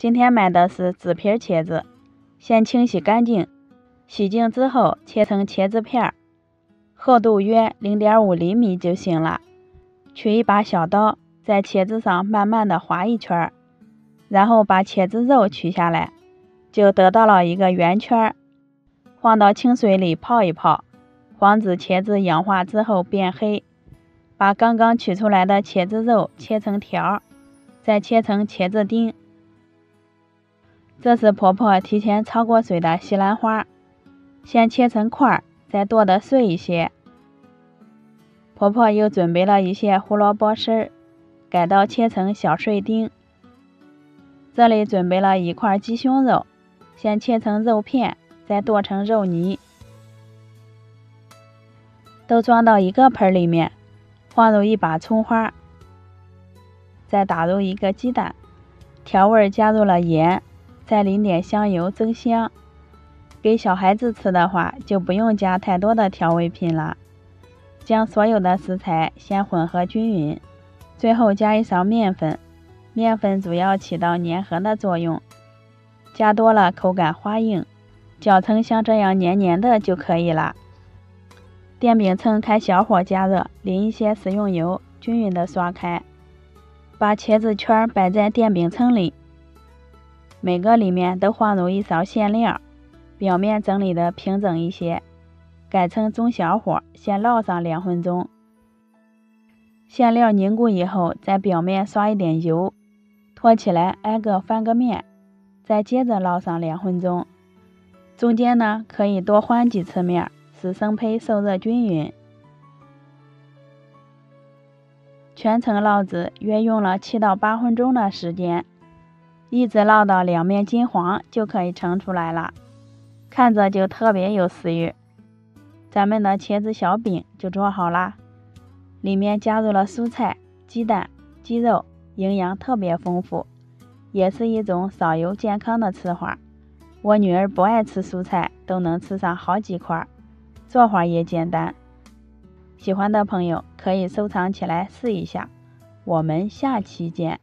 今天买的是紫皮茄子，先清洗干净，洗净之后切成茄子片，厚度约 0.5 厘米就行了。取一把小刀，在茄子上慢慢的划一圈，然后把茄子肉取下来，就得到了一个圆圈。放到清水里泡一泡，防止茄子氧化之后变黑。把刚刚取出来的茄子肉切成条，再切成茄子丁。这是婆婆提前焯过水的西兰花，先切成块，再剁得碎一些。婆婆又准备了一些胡萝卜丝，改刀切成小碎丁。这里准备了一块鸡胸肉，先切成肉片，再剁成肉泥。都装到一个盆里面，放入一把葱花，再打入一个鸡蛋，调味加入了盐，再淋点香油增香。给小孩子吃的话，就不用加太多的调味品了。将所有的食材先混合均匀，最后加一勺面粉，面粉主要起到粘合的作用，加多了口感花硬，搅成像这样黏黏的就可以了。电饼铛开小火加热，淋一些食用油，均匀的刷开，把茄子圈摆在电饼铛里，每个里面都放入一勺馅料，表面整理的平整一些，改成中小火，先烙上2分钟。馅料凝固以后，在表面刷一点油，托起来挨个翻个面，再接着烙上2分钟。中间呢，可以多翻几次面，使生胚受热均匀。全程烙制约用了7到8分钟的时间，一直烙到两面金黄就可以盛出来了，看着就特别有食欲。咱们的茄子小饼就做好啦，里面加入了蔬菜、鸡蛋、鸡肉，营养特别丰富，也是一种少油健康的吃法。我女儿不爱吃蔬菜，都能吃上好几块，做法也简单。喜欢的朋友可以收藏起来试一下。我们下期见。